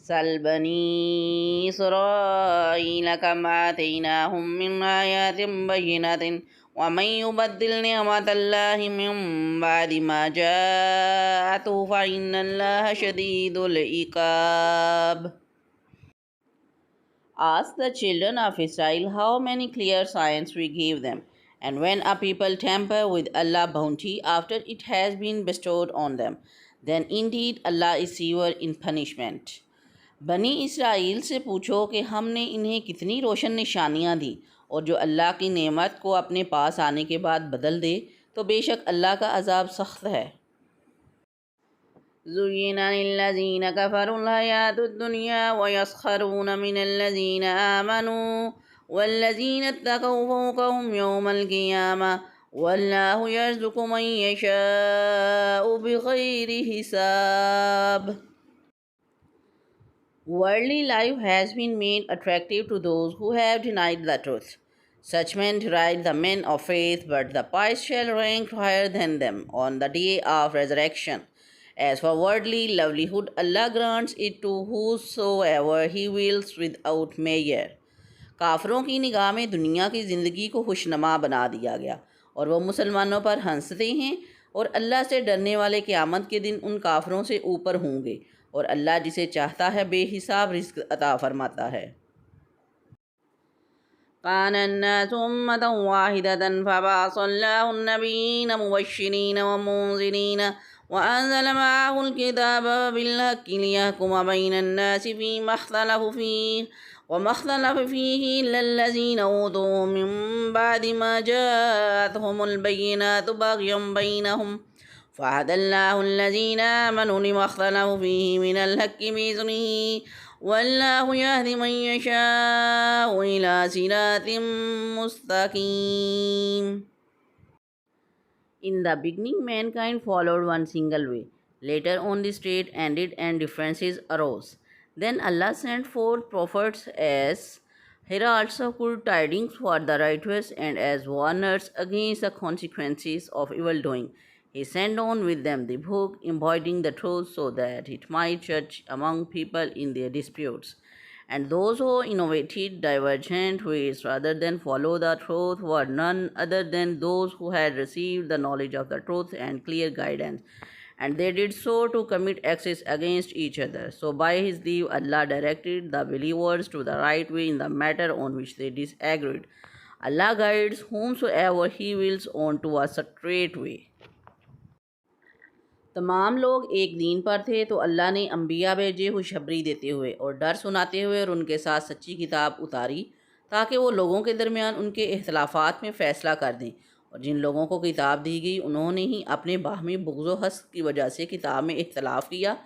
सल बनी इसराईल कम आतैनाहुम मिन आयातिन बय्यिनातिन वमन युबद्दिल निअमतल्लाहि मिन बअदि मा जाअतहु फइन्नल्लाहा शदीदुल इकाब. Ask the children of Israel how many clear signs we gave them. And when a people tamper with Allah's bounty after it has been bestowed on them, then indeed Allah is severe in punishment. बनी Israel से पूछो कि हमने इन्हें कितनी रोशन निशानियाँ दी, और जो अल्लाह की नेमत को अपने पास आने के बाद बदल दे तो बेशक अल्लाह का अजाब सख्त है. ज़ुय्यिन लिल्लज़ीन कफ़रुल हयातुद दुनिया व यस्खरून मिनल्लज़ीन आमनू वल्लज़ीन इत्तक़ौ फ़ौक़हुम यौमल क़ियामा वल्लाहु यर्ज़ुक़ु मन यशाअु बिग़ैरि हिसाब. Worldly life has been made attractive to those who have denied the truth. Such men deride the men of faith, but the pious shall rank higher than them on the day of resurrection. As for worldly livelihood, Allah grants it to whosoever He wills without measure. काफरों की निगाह में दुनिया की ज़िंदगी को खुशनुमा बना दिया गया और वह मुसलमानों पर हंसते हैं, और अल्लाह से डरने वाले क़यामत के दिन उन काफरों से ऊपर होंगे, और अल्लाह जिसे चाहता है बेहिसाब रिज़्क़ अता फरमाता है. कान अन्नासु उम्मतन वाहिदतन फबअसल्लाहु अन्नबिय्यीन मुबश्शिरीन व मुनज़िरीन व अंज़ल मअहुल किताब बिल्हक़्क़ि लियहकुम बैनन्नासि फ़ीमा इख्तलफ़ू फ़ीहि वमा इख्तलफ़ फ़ीहि इल्लल्लज़ीन ऊतूहु मिन बअदि मा जाअतहुमुल बय्यिनातु बग़यन बैनहुम फ़हदल्लाहु अल्लज़ीन आमनू लिमा इख्तलफ़ू फ़ीहि मिनल हक़्क़ि बिइज़्निहि वल्लाहु यहदी मन यशाअु इला सिरातिम मुस्तक़ीम. In the beginning, mankind followed one single way. Later on, the strait ended and differences arose. Then Allah sent forth prophets as heralds of good tidings for the righteous and as warners against the consequences of evil doing. He sent on with them the book, embodying the truth so that it might judge among people in their disputes. And those who innovated divergent ways rather than follow the truth were none other than those who had received the knowledge of the truth and clear guidance. And they did so to commit acts against each other. So by His leave, Allah directed the believers to the right way in the matter on which they disagreed. Allah guides whomsoever He wills on to a straight way. तमाम लोग एक दीन पर थे तो अल्लाह ने अम्बिया भेजे खुशखबरी देते हुए और डर सुनाते हुए और उनके साथ सच्ची किताब उतारी ताकि वो लोगों के दरमियान उनके इख्तलाफात में फ़ैसला कर दें. और जिन लोगों को किताब दी गई उन्होंने ही अपने बाहमी बुग़्ज़ व हस्द की वजह से किताब में इख्तलाफ किया.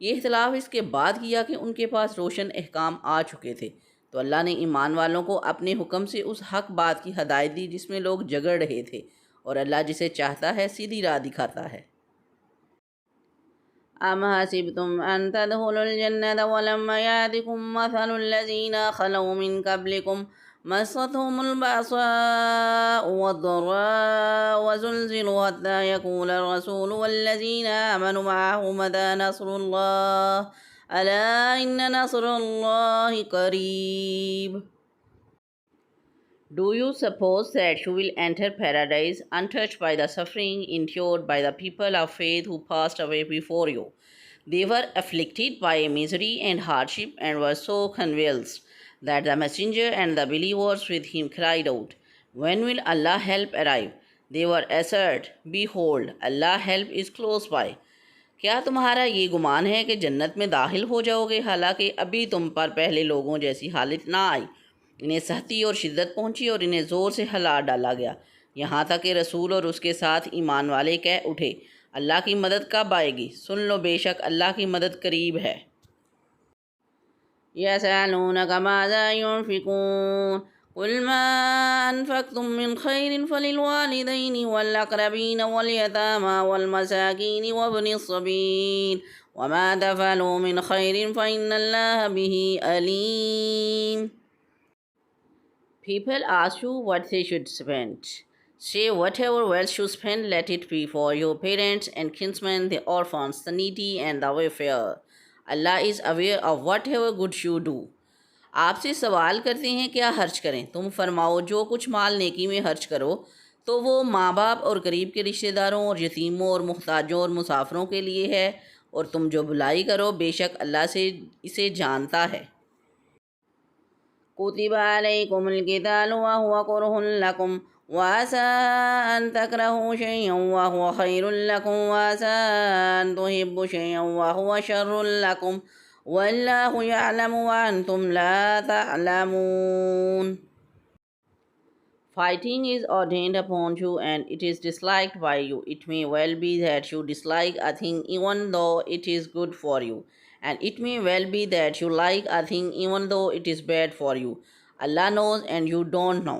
ये इख्तलाफ इसके बाद किया कि उनके पास रोशन अहकाम आ चुके थे. तो अल्लाह ने ईमान वालों को अपने हुक्म से उस हक़ बात की हदायत दी जिसमें लोग झगड़ रहे थे, और अल्लाह जिसे चाहता है सीधी राह दिखाता है. अम हसिबतुम अन तदखुलुल जन्नता वलम्मा यातिकुम मसलुल लज़ीना खलौ मिन क़ब्लिकुम मस्सतहुमुल बअसाउ वद्दर्राउ वज़ुलज़िलू हत्ता यक़ूलर रसूलु वल्लज़ीना आमनू मअहु मता नस्रुल्लाह अला इन्न नस्रुल्लाहि क़रीब. Do you suppose that you will enter paradise untouched by the suffering endured by the people of faith who passed away before you? They were afflicted by misery and hardship and were so convulsed that the messenger and the believers with him cried out, "When will Allah's help arrive?" They were assured, "Behold, Allah's help is close by." क्या तुम्हारा ये गुमान है कि जन्नत में दाखिल हो जाओगे हालांकि अभी तुम पर पहले लोगों जैसी हालत ना आई? इन्हें सहती और शिद्दत पहुंची और इन्हें ज़ोर से हिला डाला गया, यहाँ तक कि रसूल और उसके साथ ईमान वाले कह उठे, अल्लाह की मदद कब आएगी? सुन लो, बेशक अल्लाह की मदद करीब है. यसअलूनक माज़ा युनफ़िक़ून क़ुल मा अनफ़क़्तुम मिन ख़ैरिन फ़लिलवालिदैनि वल अक़रबीन वल यतामा वल मसाकीन वब्निस सबील वमा तफ़अलू मिन ख़ैरिन फ़इन्नल्लाहा बिही Aleem. People ask you what they should spend. Say, whatever wealth you spend, let it be for your parents and kinsmen, the orphans, the needy, and the wayfarer. Allah is aware of whatever good you do. आपसे सवाल करते हैं क्या खर्च करें, तुम फरमाओ जो कुछ माल नेकी में खर्च करो तो वो माँ बाप और करीब के रिश्तेदारों और यतीमों और मुहताजों और मुसाफिरों के लिए है, और तुम जो भलाई करो बेशक अल्लाह से इसे जानता है। कुतिबा अलैकुमुल क़ितालु व हुवा कुरहुन लकुम व असा अन तकरहू शैअन व हुवा खैरुल लकुम व असा अन तुहिब्बु शैअन व हुवा शर्रुल लकुम वल्लाहु यअलमु व अंतुम ला तअलमून। Fighting is ordained upon you and it is disliked by you. It may well be that you dislike a thing even though it is good for you, and it may well be that you like a thing even though it is bad for you. Allah knows and you don't know.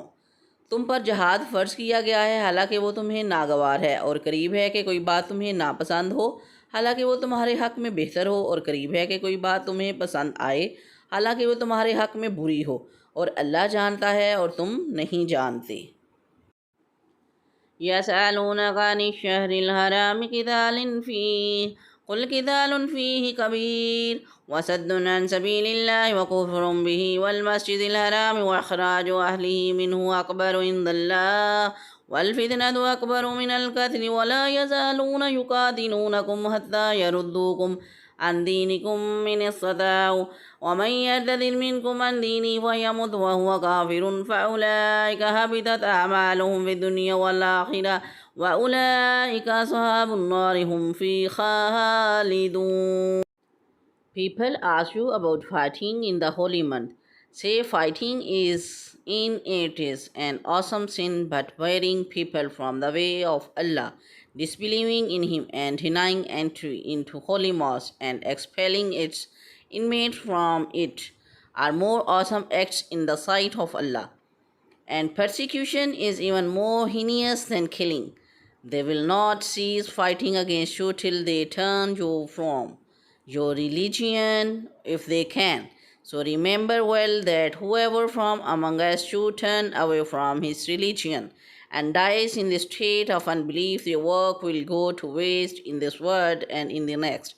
तुम पर जहाद फ़र्ज़ किया गया है हालांकि वो तुम्हें नागवार है, और करीब है कि कोई बात तुम्हें नापसंद हो हालांकि वो तुम्हारे हक़ में बेहतर हो, और करीब है कि कोई बात तुम्हें पसंद आए हालांकि वो तुम्हारे हक़ में बुरी हो, और अल्लाह जानता है और तुम नहीं जानते। यसअलूनका अनिश-शहरिल हराम क़ितालिन फ़ीहि क़ुल क़ितालुन फ़ीहि कबीर वसद्दुन अन सबीलिल्लाहि व कुफ़्रुन बिही वल मस्जिदिल हराम व इख़राजु अहलिही मिन्हु अकबरु इंदल्लाह वल फ़ितनतु अकबरु मिनल क़त्ल वला यज़ालून युक़ातिलूनकुम हत्ता यरुद्दूकुम अन दीनिकुम इन इस्तताऊ वमन यर्तदिद मिनकुम अन दीनिही फयमुत वहुव काफ़िरुन फ़उलाइका हबितत अअमालुहुम फ़िद्दुनिया वल आख़िरह व उलाइका अस्हाबुन नार हुम फ़ीहा ख़ालिदून। People ask you about fighting in the holy month. Say fighting it is an awesome sin, but wearing people from the way of Allah, disbelieving in Him and denying entry into holy mosque and expelling its inmates from it are more awesome acts in the sight of Allah. And persecution is even more heinous than killing. They will not cease fighting against you till they turn you from your religion if they can. So remember well that whoever from among us you turn away from his religion and dies in the state of unbelief, their work will go to waste in this world and in the next.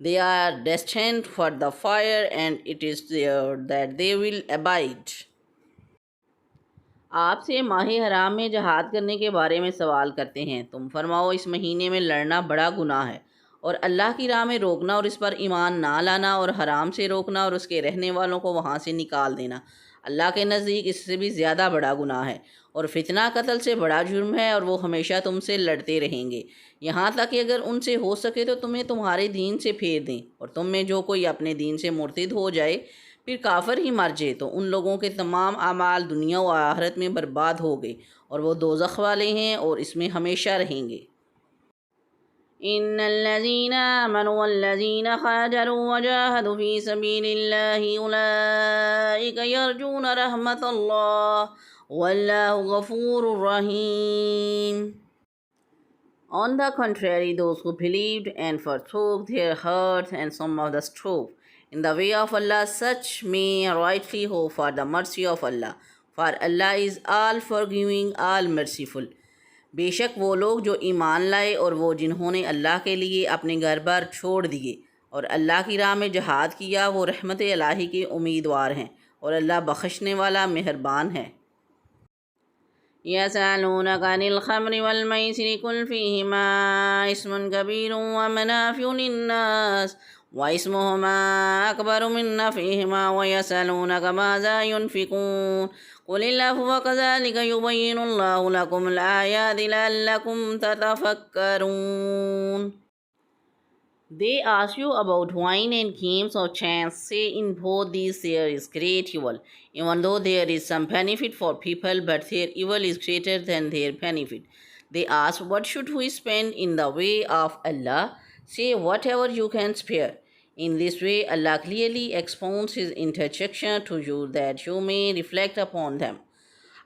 They are destined for the fire, and it is there that they will abide. आपसे माह हराम में जहाद करने के बारे में सवाल करते हैं, तुम फरमाओ इस महीने में लड़ना बड़ा गुनाह है, और अल्लाह की राह में रोकना और इस पर ईमान ना लाना और हराम से रोकना और उसके रहने वालों को वहाँ से निकाल देना अल्लाह के नज़दीक इससे भी ज़्यादा बड़ा गुनाह है, और फितना कत्ल से बड़ा जुर्म है, और वो हमेशा तुमसे लड़ते रहेंगे यहाँ तक कि अगर उनसे हो सके तो तुम्हें तुम्हारे दीन से फेर दें, और तुम में जो कोई अपने दीन से मुर्तिद हो जाए फिर काफिर ही मर जाए तो उन लोगों के तमाम अमाल दुनिया व आखिरत में बर्बाद हो गए, और वो दोज़ख वाले हैं और इसमें हमेशा रहेंगे। इन्नल्लज़ीना आमनु वल्लज़ीना हाजरू वजाहदू फ़ी सबीलिल्लाहि उलाइका यरजूना रहमतल्लाह वल्लाहु गफूरुर रहीम। On the contrary, those who believed and forsook their hearts and some of the strove in the way of Allah, such may rightly hope for the mercy of Allah, for Allah is all forgiving, all merciful. बेशक वो लोग जो ईमान लाए और वो जिन्होंने अल्लाह के लिए अपने घर बार छोड़ दिए और अल्लाह की राह में जहाद किया, वो रहमत इलाही के उम्मीदवार हैं, और अल्लाह बख्शने वाला मेहरबान है। यसअलूनका अनिल खम्रि वल मैसिरि कुल फ़ीहिमा इस्मुन कबीरुन व मनाफ़िउ लिन्नास व इस्मुहुमा अकबरु मिन नफ़इहिमा व यसअलूनका माज़ा युनफ़िक़ून क़ुलिल अफ़्व कज़ालिका युबय्यिनुल्लाहु लकुमुल आयाति लअल्लकुम ततफ़क्करून। They ask you about wine and games of chance. Say, in both these there is great evil, even though there is some benefit for people, but their evil is greater than their benefit. They ask, what should we spend in the way of Allah? Say, whatever you can spare. In this way, Allah clearly expounds His interjection to you that you may reflect upon them.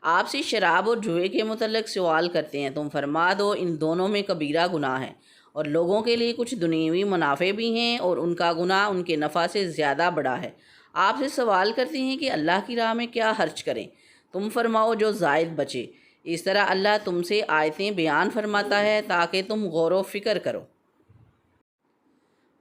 आपसे शराब और जुए के मुतल्लिक़ सवाल करते हैं, तुम फरमा दो इन दोनों में कबीरा गुनाह है, और लोगों के लिए कुछ दुनियावी मुनाफे भी हैं, और उनका गुनाह उनके नफ़ा से ज़्यादा बड़ा है। आपसे सवाल करते हैं कि अल्लाह की राह में क्या खर्च करें, तुम फरमाओ जो ज़ायद बचे। इस तरह अल्लाह तुमसे आयतें बयान फरमाता है ताकि तुम गौर व फिक्र करो।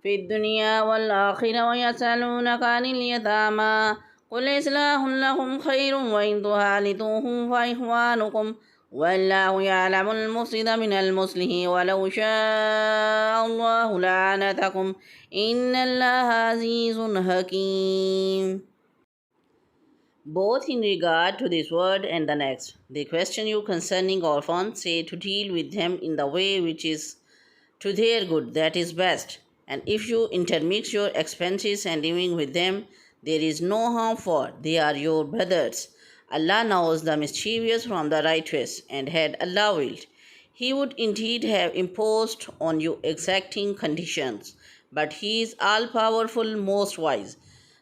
في الدنيا والآخرة ويسألونك عن اليتامى قل إصلاح لهم خير وإن تخالطوهم فإخوانكم والله يعلم المفسد من المصلح ولو شاء الله لعنتكم إن الله عزيز حكيم. Both in regard to this word and the next. They question you concerning orphans, say to deal with them in the way which is to their good, that is best. And if you intermix your expenses and living with them, there is no harm, for they are your brothers. Allah knows the mischievous from the righteous, and had Allah willed, He would indeed have imposed on you exacting conditions. But He is all powerful, most wise.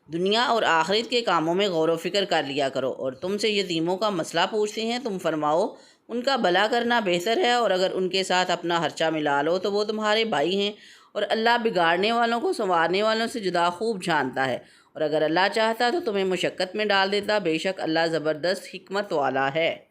दुनिया और आखिरत के कामों में गौर व फिक्र कर लिया करो, और तुमसे यतीमों का मसला पूछते हैं, तुम फरमाओ उनका भला करना बेहतर है, और अगर उनके साथ अपना खर्चा मिला लो तो वो तुम्हारे भाई हैं, और अल्लाह बिगाड़ने वालों को संवारने वालों से जुदा खूब जानता है, और अगर अल्लाह चाहता तो तुम्हें मुशक्क़त में डाल देता, बेशक अल्लाह ज़बरदस्त हिकमत वाला है।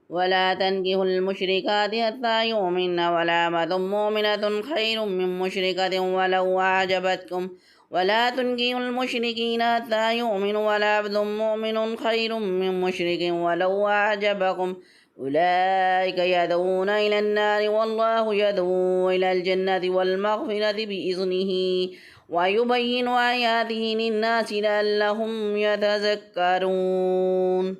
वला तनकिहुल मुशरिकाति हत्ता युमिन्न वला अमतुम मुमिनतुन खैरुम मिन मुशरिकतिन वलौ अअजबतकुम वला तुनकिहुल मुशरिकीना हत्ता युमिनु वला अब्दुम मुमिनुन खैरुम मिन मुशरिकिन वलौ अअजबकुम उलाइका यदऊना इलन नारि वल्लाहु यदऊ इलल जन्नति वल मगफिरति बिइज़्निही वयुबय्यिनु आयातिही लिन्नासि लअल्लहुम यतज़क्करून।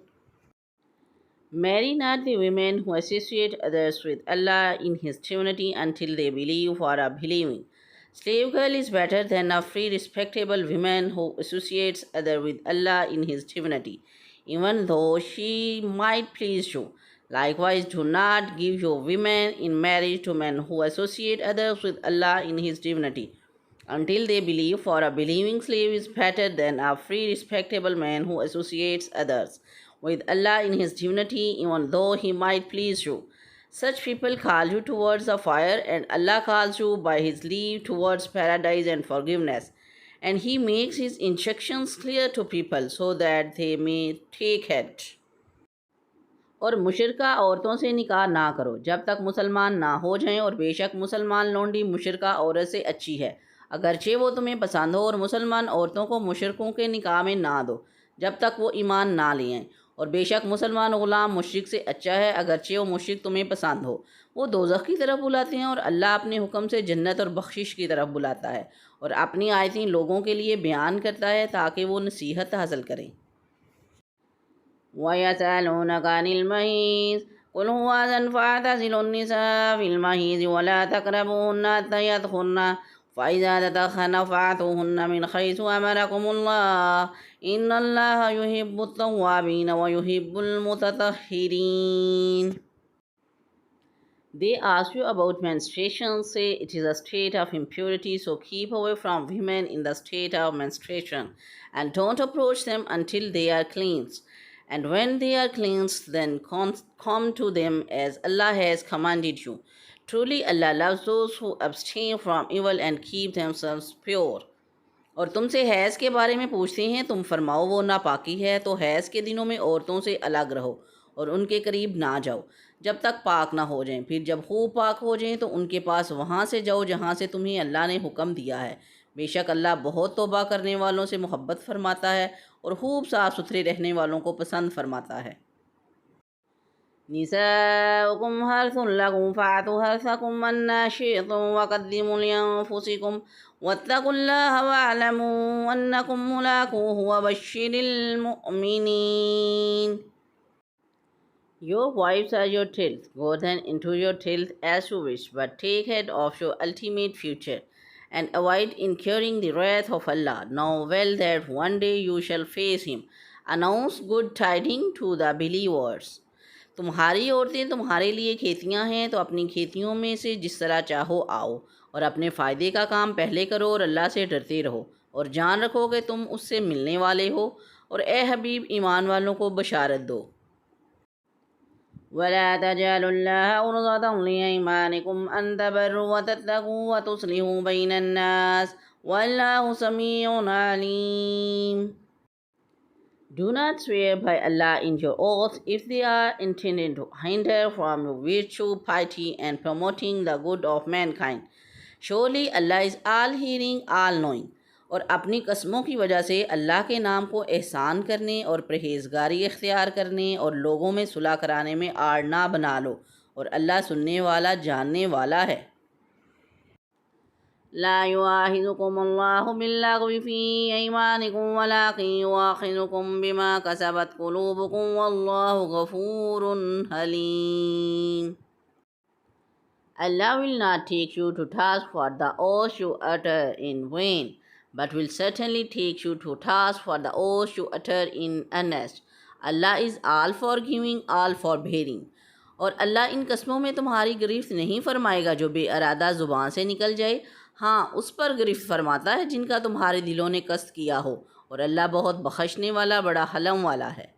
Marry not the women who associate others with Allah in His divinity until they believe for a believing. Slave girl is better than a free respectable woman who associates other with Allah in His divinity, even though she might please you. Likewise, do not give your women in marriage to men who associate others with Allah in His divinity until they believe, for a believing slave is better than a free respectable man who associates others with Allah in His divinity, even though he might please you. Such people call you towards the fire, and Allah calls you by His leave towards paradise and forgiveness. And He makes His instructions clear to people so that they may take heed. और मुशरका औरतों से निकाह ना करो जब तक मुसलमान ना हो जाएं, और बेशक मुसलमान लौंडी मुशरका औरत से अच्छी है, अगरचे वो तुम्हें पसंद हो। और मुसलमान औरतों को मुशरकों के निकाह में ना दो जब तक वो ईमान ना ले आएं, और बेशक मुसलमान ग़ुलाम मुशरिक से अच्छा है, अगरचे वो मुशरिक तुम्हें पसंद हो। वो दोज़ख की तरफ बुलाते हैं, और अल्लाह अपने हुक्म से जन्नत और बख्शिश की तरफ बुलाता है, और अपनी आयतें लोगों के लिए बयान करता है ताकि वो नसीहत हासिल करें। वयसअलूनक अनिल महीज़ कुल हुवा अज़न फ़अतज़िलुन निसा फ़िल महीज़ वला तक़रबूहुन्ना हत्ता यदख़ुलना फ़इज़ा तदख़्खरन फ़अतूहुन्ना मिन हैसु अमरकुमुल्लाह इन्नल्लाहा युहिब्बुत तव्वाबीन व युहिब्बुल मुततह्हिरीन। They ask you about menstruation, say it is a state of impurity, so keep away from women in the state of menstruation, and don't approach them until they are cleansed. And when they are cleansed, then come to them as Allah has commanded you. Truly Allah loves those who abstain from evil and keep themselves pure. और तुमसे has के बारे में पूछते हैं, तुम फरमाओ वो नापाकी है, तो हैज़ के दिनों में औरतों से अलग रहो और उनके करीब ना जाओ जब तक पाक ना हो जाएं। फिर जब खूब पाक हो जाएं तो उनके पास वहाँ से जाओ जहाँ से तुम्हें अल्लाह ने हुक्म दिया है। बेशक अल्लाह बहुत तौबा करने वालों से मोहब्बत फरमाता है और खूब साफ़ सुथरे रहने वालों को पसंद फरमाता है। निसाउकुम हर्सुन लकुम फ़अतू हर्सकुम अन्ना शिअ्तुम वक़द्दिमू लिअन्फुसिकुम वत्तक़ुल्लाह वअलमू अन्नकुम मुलाक़ूहु वबश्शिरिल मुअ्मिनीन। Your wives are your tilth. Go then into your tilth as you wish, but take heed of your ultimate future, and avoid incurring the wrath of Allah. Know well that one day you shall face Him. Announce good tidings to the believers. तुम्हारी औरतें तुम्हारे लिए खेतियां हैं, तो अपनी खेतियों में से जिस तरह चाहो आओ, और अपने फ़ायदे का काम पहले करो, और अल्लाह से डरते रहो, और जान रखो कि तुम उससे मिलने वाले हो। और ए हबीब, ईमान वालों को बशारत दो। वला तजअलुल्लाह उर्दतन लिअयमानिकुम अन तबर्रु व तत्तकू व तुस्लिहू बैनन नास वल्लाहु समीउन Aleem. Do not swear by Allah in your oaths if they are intended to hinder from your virtue, piety, and promoting the good of mankind. Surely Allah is all hearing, all knowing. और अपनी कस्मों की वजह से अल्लाह के नाम को एहसान करने और परहेज़गारी इख्तियार करने और लोगों में सुलह कराने में आड़ ना बना लो, और अल्लाह सुनने वाला जानने वाला है। ला युआखिज़ुकुमुल्लाहु बिल्लग़्वी फ़ी अयमानिकुम वलाकिन युआखिज़ुकुम बिमा कसबत क़ुलूबुकुम वल्लाहु गफ़ूरुन haleem. Allah will not take you to task for the oaths you utter in vain, but will certainly take you to task for the oaths you utter in earnest. Allah is all forgiving, all forbearing. और अल्लाह इन कस्मों में तुम्हारी गिरफ्त नहीं फरमाएगा जो बेअरादा ज़ुबान से निकल जाए। हाँ, उस पर गिरफ्त फरमाता है जिनका तुम्हारे दिलों ने कस्त किया हो, और अल्लाह बहुत बख्शने वाला, बड़ा हलम वाला है।